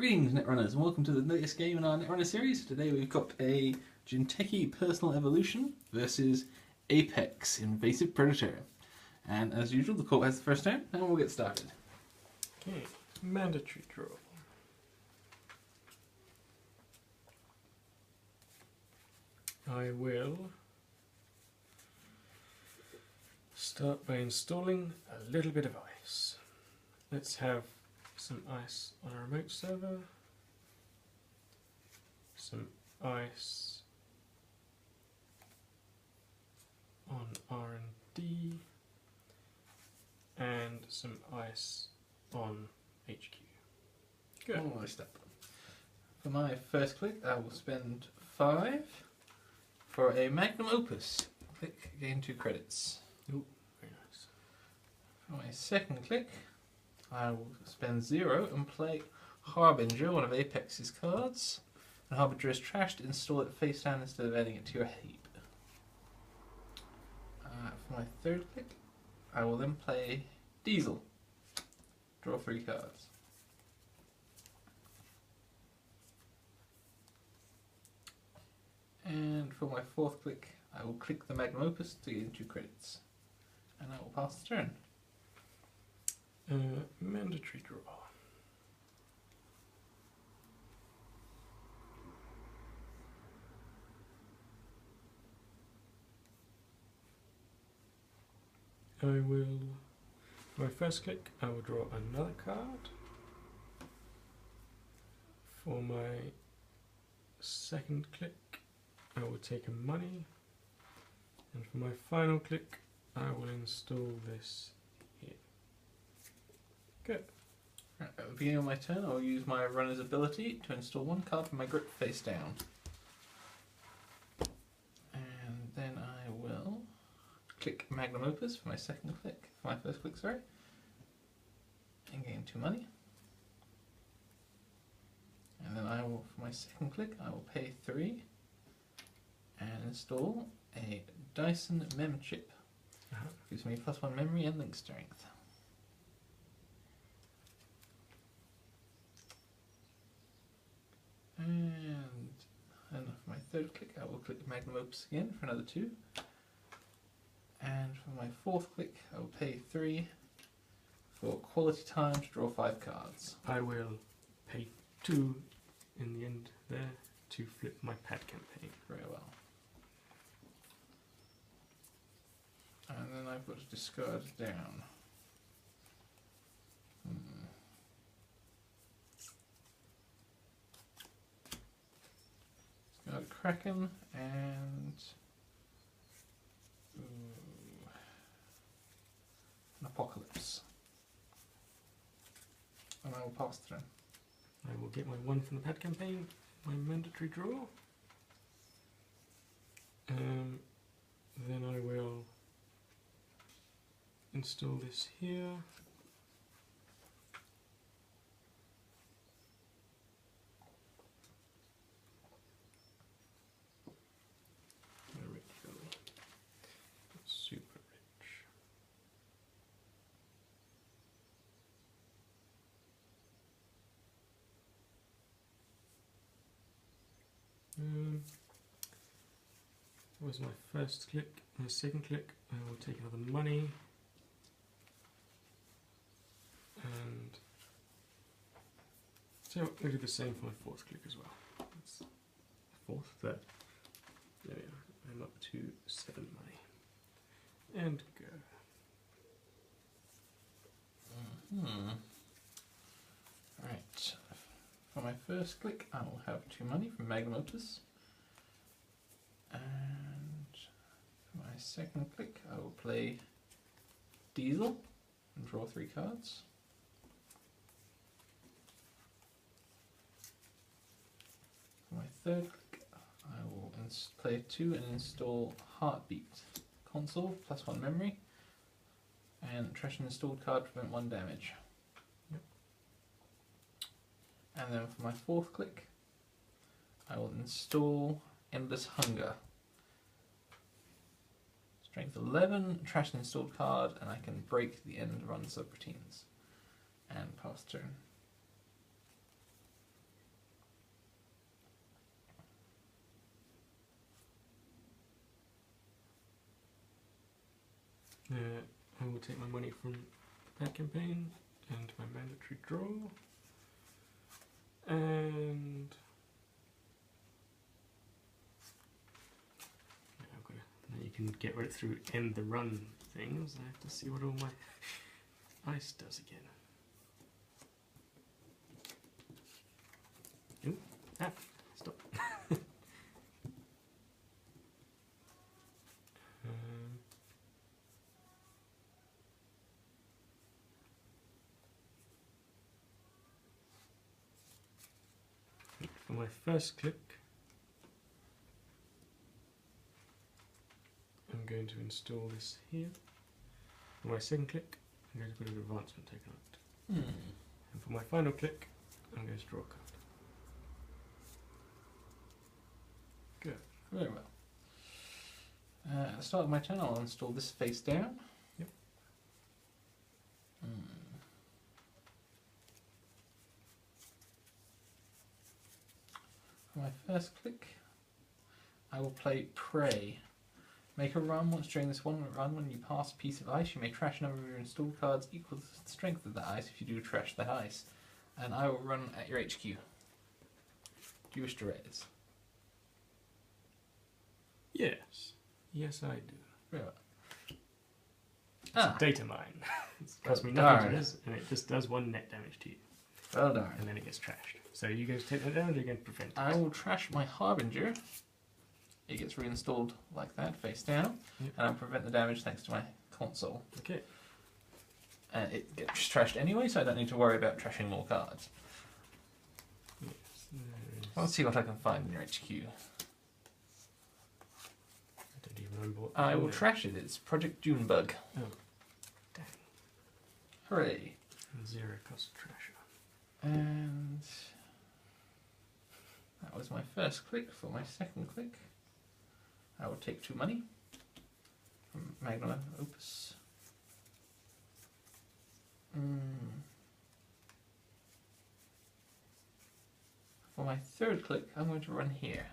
Greetings Netrunners and welcome to the latest game in our Netrunner series. Today we've got a Jinteki Personal Evolution versus Apex Invasive Predator. And as usual the court has the first turn and we'll get started. Okay, mandatory draw. I will start by installing a little bit of ice. Let's have some ice on a remote server, some ice on R&D, and some ice on HQ. Good. Oh, step. For my first click I will spend 5 for a Magnum Opus. Click, gain 2 credits. Ooh, very nice. For my second click I will spend 0 and play Harbinger, one of Apex's cards. When Harbinger is trashed, install it face down instead of adding it to your heap. For my third click, I will then play Diesel. Draw 3 cards. And for my fourth click, I will click the Magnum Opus to gain 2 credits. And I will pass the turn. Mandatory draw. I will, for my first click, I will draw another card. For my second click, I will take a money. And for my final click, I will install this here. Good. At the beginning of my turn, I will use my runner's ability to install 1 card from my grip face down. And then I will click Magnum Opus for my second click, for my first click, sorry. And gain 2 money. And then I will, for my second click, I will pay 3 and install a Dyson Mem chip. Gives me +1 memory and link strength. And then for my third click, I will click Magnum Opus again for another 2. And for my fourth click, I will pay 3 for quality time to draw 5 cards. I will pay 2 in the end there to flip my pad campaign. Very well. And then I've got to discard down. Discard Kraken and an Apocalypse. And I will pass the turn. I will get my 1 from the pad campaign, my mandatory draw. Then I will install this here. A rich fellow. Super rich. That was my first click. My second click, I will take another money. And so we'll do the same for my fourth click as well. That's fourth, third. There we are. I'm up to 7 money. And go. Right. For my first click, I will have 2 money from Magnum Opus. And for my second click, I will play Diesel and draw 3 cards. For my third click, I will play 2 and install Heartbeat console, +1 memory, and trash an installed card to prevent 1 damage. Yep. And then for my fourth click, I will install Endless Hunger. Strength 11, trash an installed card, and I can break the end run subroutines. And pass turn. I will take my money from that campaign and my mandatory draw. And now you can get rid through end the run things. I have to see what all my ice does again. Ooh, stop. For my first click, I'm going to install this here. For my second click, I'm going to put an advancement taken out. And for my final click, I'm going to draw a card. Good. Very well. At the start of my turn, I'll install this face down. Yep. For my first click, I will play Prey. Make a run. Once during this one run, when you pass a piece of ice, you may trash a number of your installed cards equal to the strength of the ice if you do trash that ice. And I will run at your HQ. Do you wish to raise? Yes. Yes, I do. Very well. It's a data mine. It costs me Darn. nothing to this, and it just does 1 net damage to you. Well done. And then it gets trashed. So you guys take that damage, you're going to prevent it. I will trash my Harbinger. It gets reinstalled like that, face down. Yep. And I'll prevent the damage thanks to my console. Okay. And it gets trashed anyway, so I don't need to worry about trashing more cards. Yes, Let's see what I can find in your HQ. I don't even remember what. I will trash it. It's Project Junebug. Oh, dang. Hooray. 0 cost trasher. And that was my first click. For my second click, I will take 2 money from Magnum Opus. For my third click, I'm going to run here.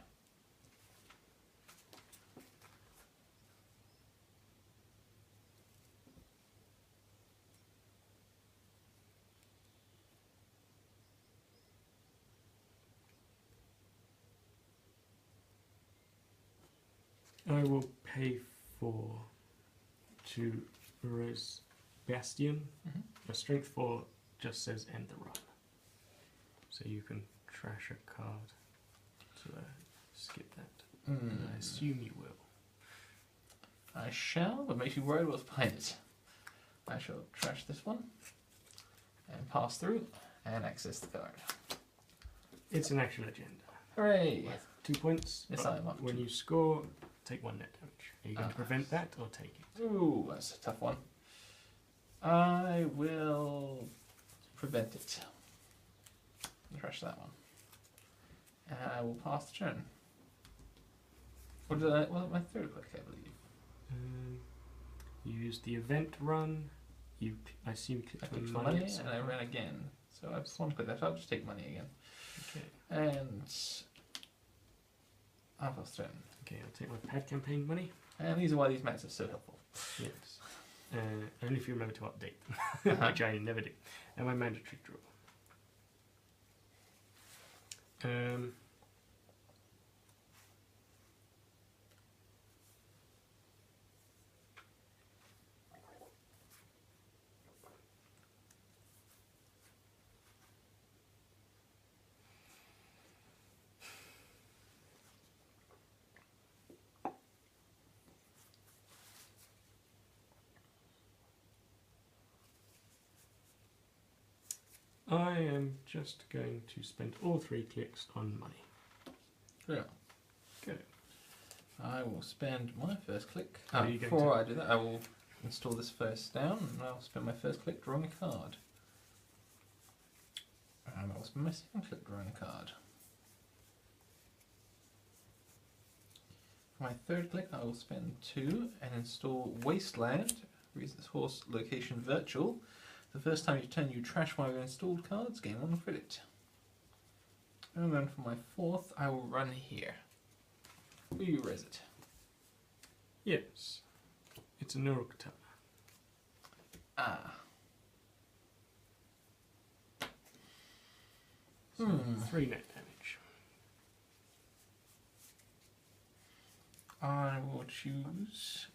I will pay for 2 Rose Bastion. A strength 4 just says end the run. So you can trash a card. So skip that. I assume you will. I shall, but makes you worried what's behind it. I shall trash this one and pass through and access the card. It's an actual agenda. Hooray! Worth 2 points. Yes, but I am up when to. you score, take 1 net damage. Are you going to prevent that or take it? Ooh, that's a tough one. I will prevent it. Trash that one. And I will pass the turn. What did I? Well, my third click, I believe. You used the event run. I assume you I clicked clicked on for money. money and I ran again. So I've 1 click left. I'll just take money again. Okay. And I'll pass the turn. Okay, I'll take my pad campaign money. And these are why these maps are so helpful. Yes. Only if you remember to update them, which I never do. And my mandatory draw. I am just going to spend all 3 clicks on money. Yeah. Good. I will spend my first click. Are you going Before to- I do that, I will install this first down, and I'll spend my first click drawing a card. And I'll spend my second click drawing a card. For my third click, I will spend 2 and install Wasteland, resource location virtual. The first time you turn, you trash one of your installed cards, gain 1 credit. And then for my fourth, I will run here. Will you raise it? Yes. It's a neural katana. Ah. So 3 net damage. I will choose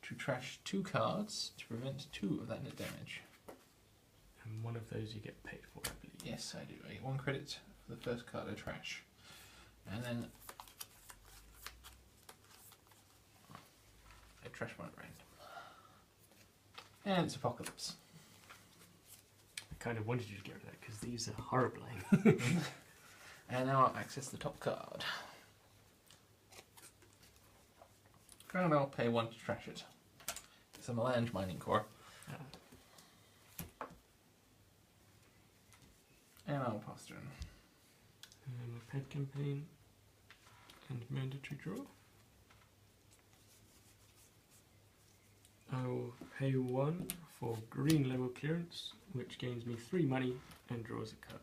to trash 2 cards to prevent 2 of that net damage. And one of those you get paid for, I believe. Yes, I do. I get 1 credit for the first card I trash. And then I trash 1 at random. And it's Apocalypse. I kind of wanted you to get rid of that because these are horrifying. And now I'll access the top card. And I'll pay 1 to trash it. It's a melange mining core. And I'll pass turn. A pet campaign and mandatory draw. I will pay 1 for green level clearance, which gains me 3 money and draws a card.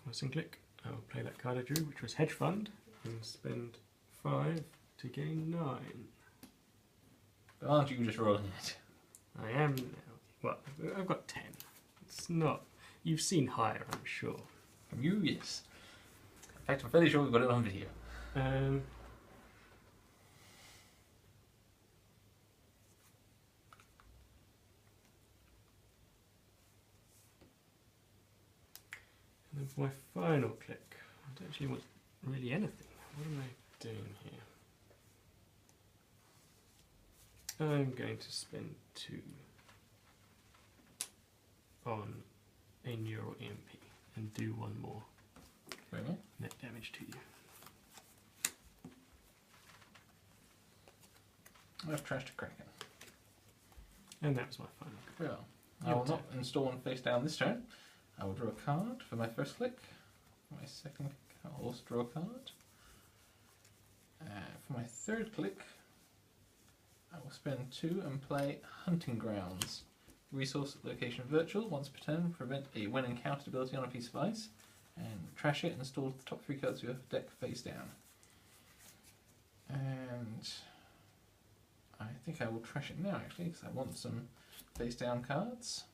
My second click, I will play that card I drew, which was Hedge Fund, and spend 5 to gain 9. But aren't you just rolling it? I am now. Well, I've got 10. It's not. You've seen higher, I'm sure. From you, yes. In fact, I'm fairly sure we've got it on video. And then for my final click, I don't actually want really anything. What am I doing here? I'm going to spend 2 on a neural EMP and do 1 more Really? net damage to you. I've trashed a Kraken. And that was my final click. Well, I will not install one face down this turn. I will draw a card for my first click. For my second click, I'll also draw a card. For my third click, I will spend 2 and play Hunting Grounds. Resource location virtual, once per turn, prevent a when encountered ability on a piece of ice, and trash it and install the top 3 cards of your deck face down. And I think I will trash it now actually, because I want some face down cards.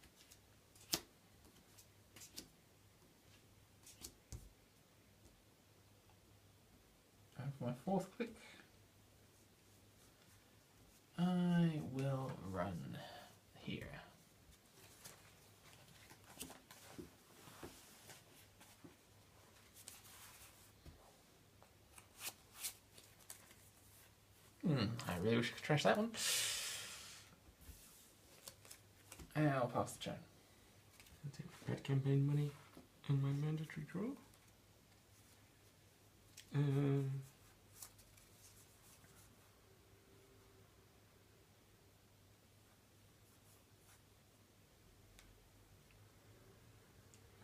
And for my fourth click, I will run here. I really wish I could trash that one. And I'll pass the turn. I'll take my red campaign money and my mandatory draw.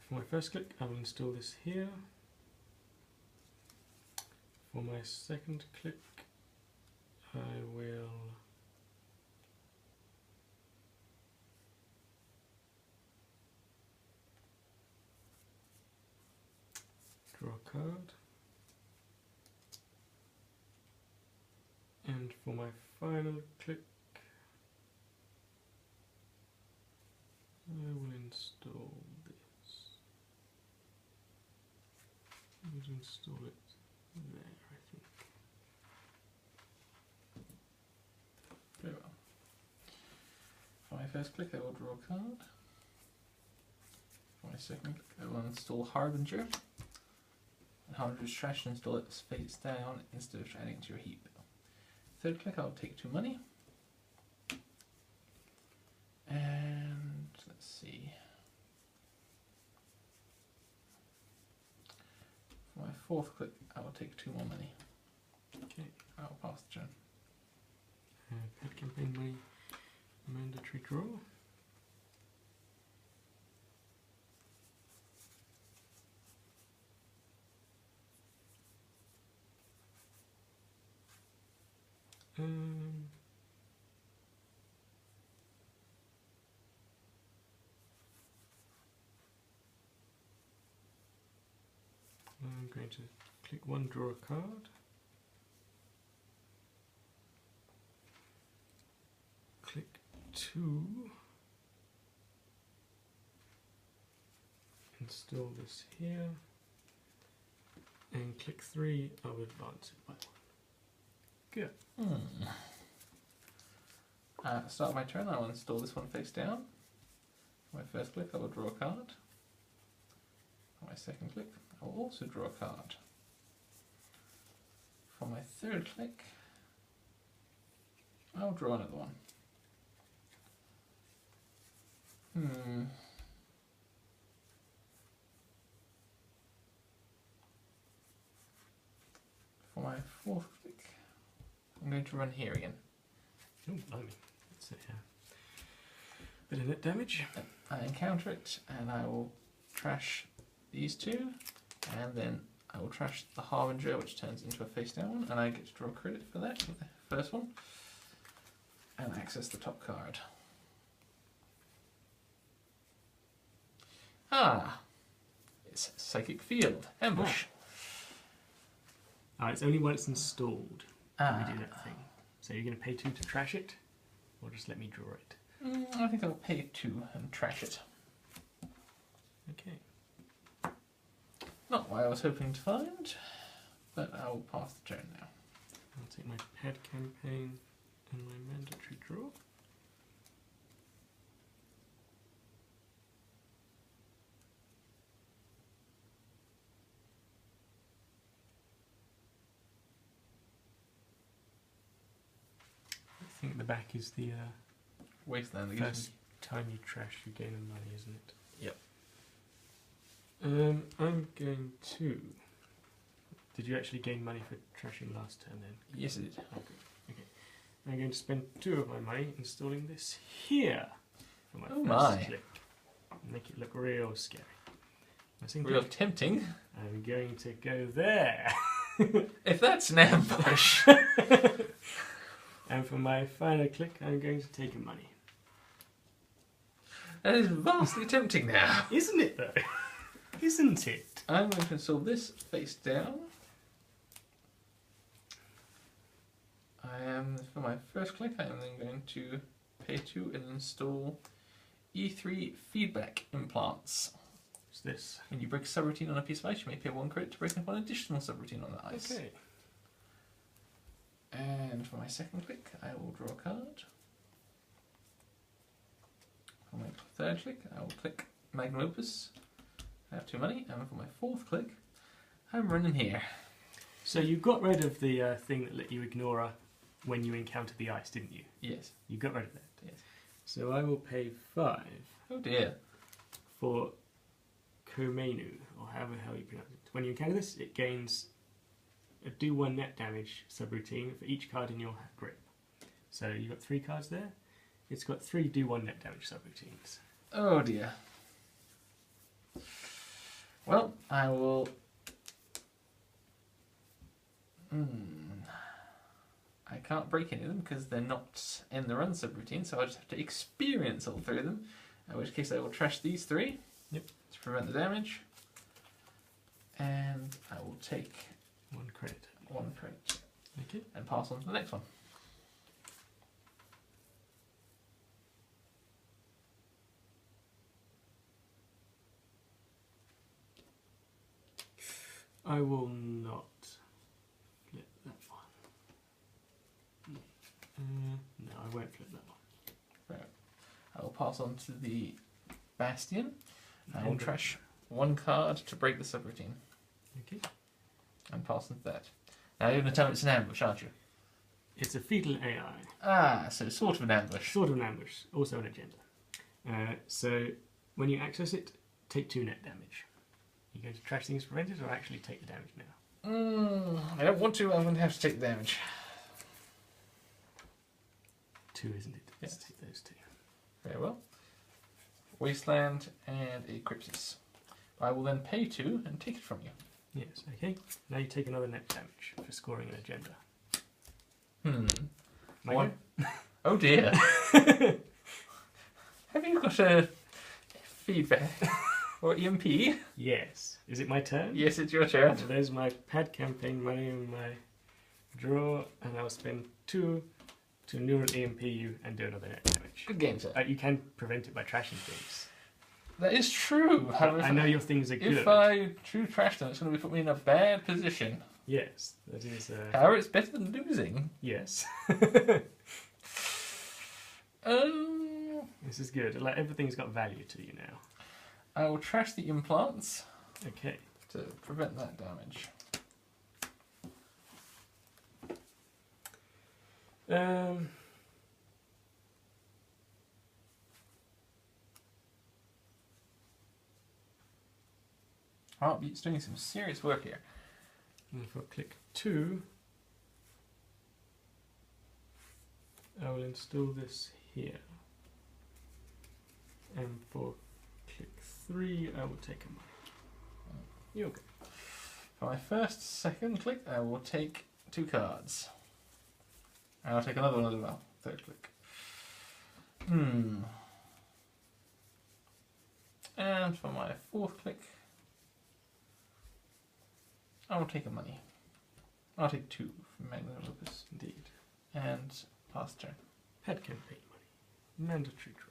For my first click, I will install this here. For my second click, I will draw a card. And for my final click, I will install this. I will install it there, I think. Very well. For my first click, I will draw a card. For my second click, I will install Harbinger. And Harbinger's trash and install it face down instead of adding it to your heap. Third click, I'll take 2 money. And let's see. For my fourth click, I will take 2 more money. Okay. I'll pass the turn. Pet campaign money, mandatory draw. I'm going to click 1, draw a card. 2. Install this here. And click 3, I'll advance it by 1. Good. At the start of my turn, I will install this one face down. For my first click, I will draw a card. For my second click, I will also draw a card. For my third click, I'll draw another one. For my fourth click, I'm going to run here again. Oh, blimey. That's a bit of net damage. I encounter it, and I will trash these two, and then I will trash the Harbinger, which turns into a face down one, and I get to draw credit for that, for the first one, and access the top card. It's Psychic Field, Ambush. It's only when it's installed that we do that thing. So you're going to pay 2 to trash it, or just let me draw it? I think I'll pay 2 and trash it. Okay. Not what I was hoping to find, but I will pass the turn now. I'll take my head campaign and my mandatory draw. I think the back is the Wasteland. first time you trash, you gain the money, isn't it? Yep. I'm going to... Did you actually gain money for trashing last turn then? Yes, it did. Okay. I'm going to spend 2 of my money installing this here for my first click. Make it look real scary. My second Real click, tempting. I'm going to go there. If that's an ambush. And for my final click, I'm going to take a money. That is vastly tempting now. Isn't it though? Isn't it? I'm going to install this face down. For my first click, I am then going to pay 2 and install E3 feedback implants. What's this? When you break a subroutine on a piece of ice, you may pay 1 credit to break up one additional subroutine on the ice. Okay. And for my second click, I will draw a card. For my third click, I will click Magnum Opus. I have 2 money, and for my fourth click, I'm running here. So you got rid of the thing that let you ignore when you encounter the ice, didn't you? Yes. You got rid of that. Yes. So I will pay 5 Oh dear. for Komenu, or however the hell you pronounce it. When you encounter this, it gains a do 1 net damage subroutine for each card in your grip. So you've got 3 cards there. It's got 3 do 1 net damage subroutines. Oh dear. Well, I will... I can't break any of them because they're not in the run subroutine, so I'll just have to experience all 3 of them. In which case I will trash these 3 to prevent the damage. And I will take 1 credit. 1 credit. Okay. And pass on to the next one. I will not flip that one. No, I won't flip that one. Right. I will pass on to the Bastion. I will trash 1 card to break the subroutine. Okay. And pass on to that. Now you're going to tell me it's an ambush, aren't you? It's a fetal AI. So sort of an ambush. Sort of an ambush, also an agenda. So when you access it, take 2 net damage. Are you going to trash things to prevent it, or actually take the damage now? I don't want to, I'm going to have to take the damage. 2, isn't it? Yes. Let's take those 2. Very well. Wasteland and a Crypsis. I will then pay 2 and take it from you. Yes, okay. Now you take another net damage for scoring an agenda. One. Oh dear. Have you got a feedback or EMP? Yes. Is it my turn? Yes, it's your turn. So there's my pad campaign money and my draw, and I'll spend 2 to neural EMP you and do another net damage. Good game, sir. You can prevent it by trashing things. That is true. However, I know your things are good. If I true trash them, it's going to put me in a bad position. Yes, that is. However, it's better than losing. Yes. This is good. Like everything's got value to you now. I will trash the implants. Okay. To prevent that damage. Heartbeat's doing some serious work here. And if I click 2, I will install this here. And for click 3, I will take a money. You're good. For my second click, I will take 2 cards. And I'll take another one as well. Third click. And for my fourth click, I will take a money. I'll take 2 from Magnum Opus. Indeed. And pass turn. Head campaign money. Mandatory draw.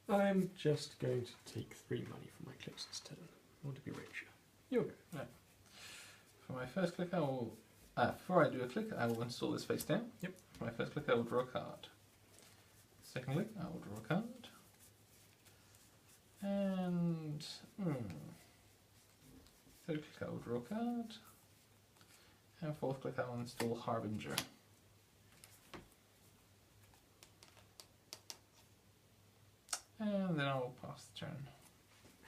I'm just going to take 3 money from my clicks this turn. I want to be richer. You're good. Right. For my first click, I will... before I do a click, I will install this face down. Yep. For my first click, I will draw a card. Second click, I will draw a card. And... third click, I will draw a card. And fourth click, I will install Harbinger. And then I will pass the turn.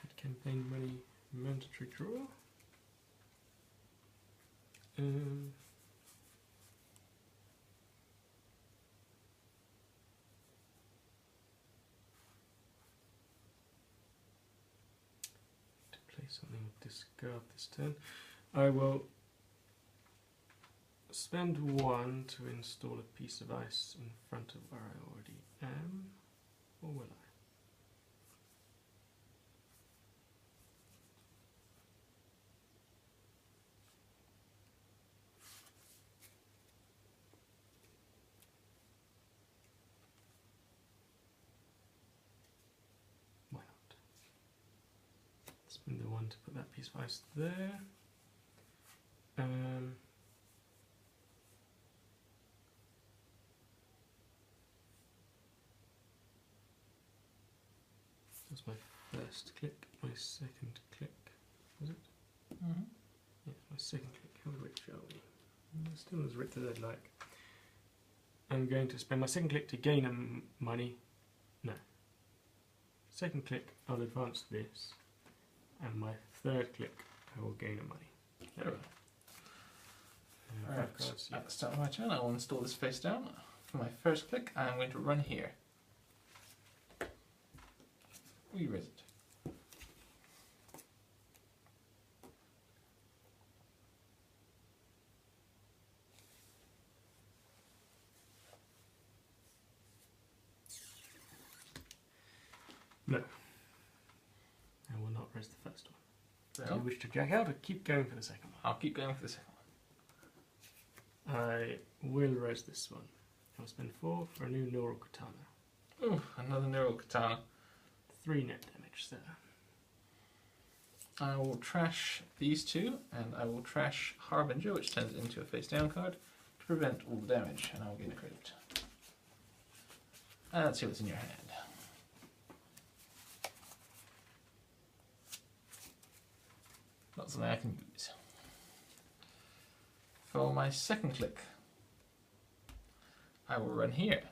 Head campaign money, mandatory draw. To play something with discard this turn, I will spend 1 to install a piece of ice in front of where I already am, or will I? Spend the 1 to put that piece of ice there. That's my first click. My second click, was it? Mm-hmm. Yeah, my second click. How rich are we? Still as rich as I'd like. I'm going to spend my second click to gain money. No. Second click, I'll advance this. And my third click, I will gain a money. There we go. Alright, at the start of my turn, I will install this face down. For my first click, I'm going to run here. Re-res it. No. I will not res the first one. No. Do you wish to jack out or keep going for the second one? I'll keep going for the second one. I will res this one. I'll spend 4 for a new neural katana. Ooh, another neural katana. 3 net damage there. I will trash these 2, and I will trash Harbinger, which turns it into a face down card, to prevent all the damage, and I will gain a credit. And let's see what's in your hand. Not something I can use. For my second click, I will run here.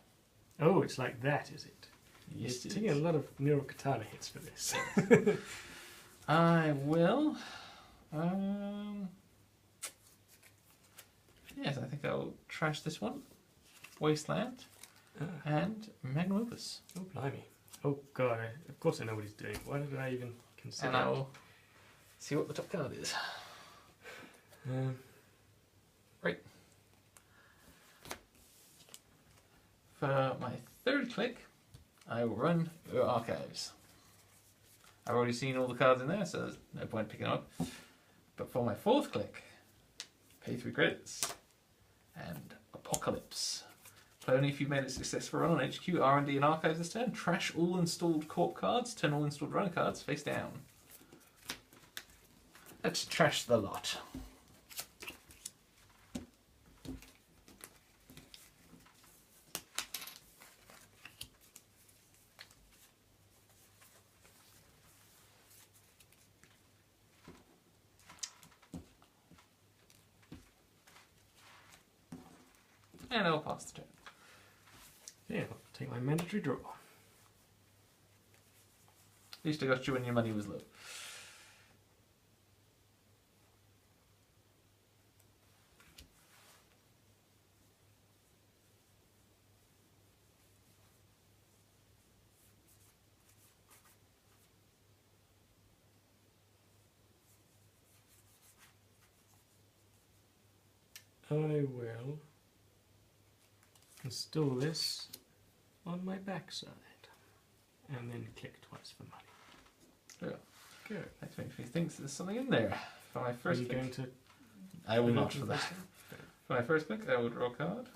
Oh, it's like that, is it? Yes, You're taking a lot of neural katana hits for this. I will. Yes, I think I'll trash this one. Wasteland. And Magnum Opus. Oh, blimey. Oh, God. Of course I know what he's doing. Why did I even consider And I will See what the top card is. Right. For my third click, I will run your archives. I've already seen all the cards in there, so there's no point picking them up. But for my fourth click, pay 3 credits. And Apocalypse. Play only if you've made a successful run on HQ, R&D and archives this turn. Trash all installed corp cards, turn all installed runner cards face down. Let's trash the lot. And I'll pass the turn. Yeah, I'll take my mandatory draw. At least I got you when your money was low. I will install this on my backside and then click twice for money. Yeah. Good. That makes me think there's something in there. For my first Are you click, going to... I will not for that. For my first click, I will draw a card.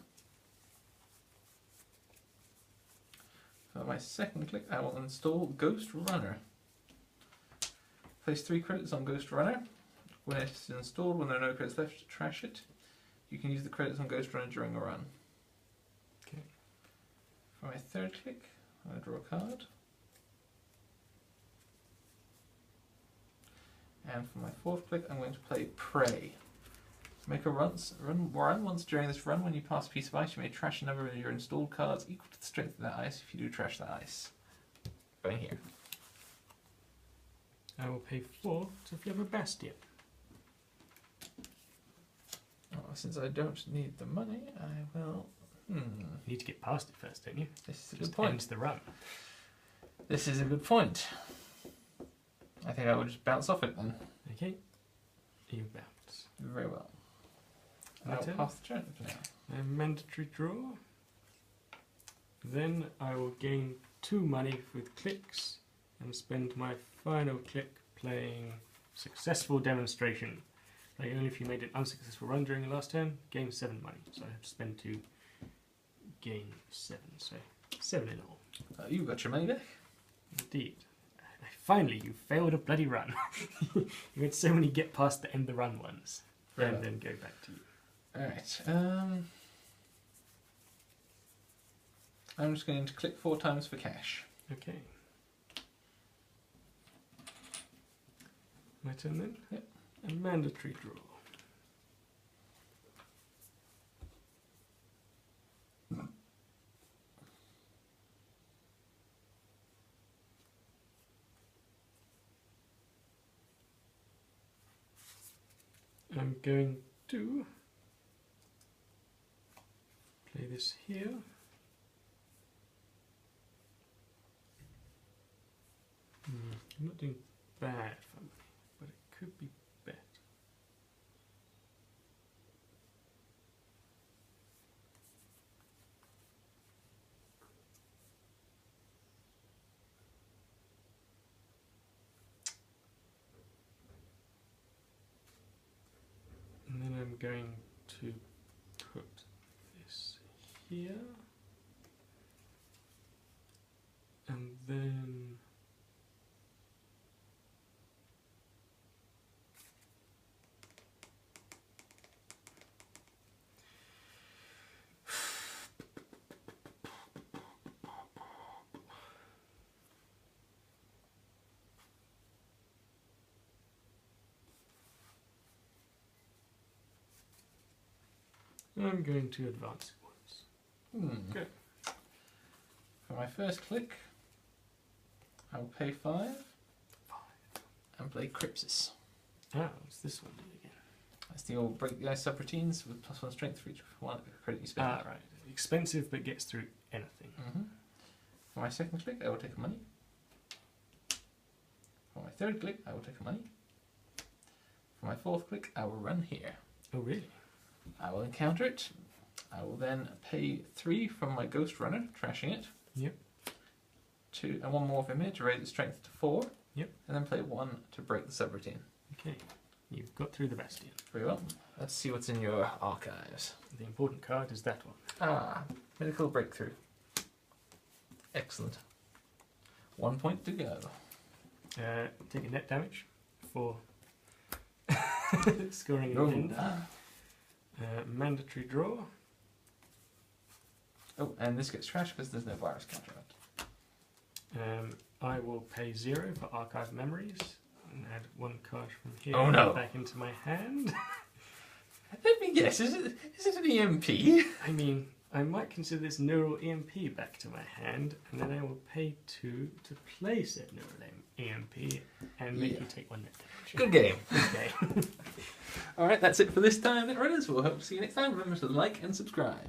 For my second click, I will install Ghost Runner. Place 3 credits on Ghost Runner. When it's installed, when there are no credits left to trash it, you can use the credits on Ghost Runner during a run. Okay. For my third click, I draw a card. And for my fourth click, I'm going to play Prey. Make a run once during this run. When you pass a piece of ice, you may trash a number of your installed cards equal to the strength of that ice if you do trash that ice. Going here. I will pay 4 to flip a Bastion. Oh, since I don't need the money, I will... You need to get past it first, don't you? This is a Just good point. ends the run. This is a good point. I think I will just bounce off it then. Okay. You bounce. Very well. My I'll turn? pass the turn for now. A mandatory draw. Then I will gain 2 money with clicks and spend my final click playing Successful Demonstration. Like only if you made an unsuccessful run during your last turn, gain 7 money. So I have to spend 2, gain 7. So 7 in all. You got your money back. Indeed. Finally, you failed a bloody run. You had so many get past the end the run ones. Fair and then go back to you. Alright. I'm just going to click 4 times for cash. Okay. My turn then? Yep. A mandatory draw. I'm going to play this here. I'm not doing bad for money, but it could be better. And then I'm going to put this here. And then I'm going to advance it once. Good. For my first click, I'll pay 5 and play Crypsis. Ah, what's this one do again? That's the old break the ice subroutines with +1 strength for each one credit you spend. Ah, right. Expensive but gets through anything. For my second click, I will take a money. For my third click, I will take a money. For my fourth click, I will run here. Oh, really? I will encounter it. I will then pay 3 from my Ghost Runner, trashing it. Yep. 2 and 1 more from here to raise its strength to 4. Yep. And then play 1 to break the subroutine. Okay. You've got through the Bastion. Very well. Let's see what's in your archives. The important card is that one. Ah, Medical Breakthrough. Excellent. 1 point to go. Take a net damage for scoring an Oh. agenda. Mandatory draw. Oh, and this gets trashed because there's no virus counter on it. I will pay 0 for archive memories and add 1 card from here Oh, no. back into my hand. Let me guess, is it an EMP? I mean, I might consider this neural EMP back to my hand, and then I will pay 2 to place that neural EMP and make you take 1 net damage. Good game. Okay. Alright, that's it for this time, Netrunners. We'll hope to see you next time. Remember to like and subscribe.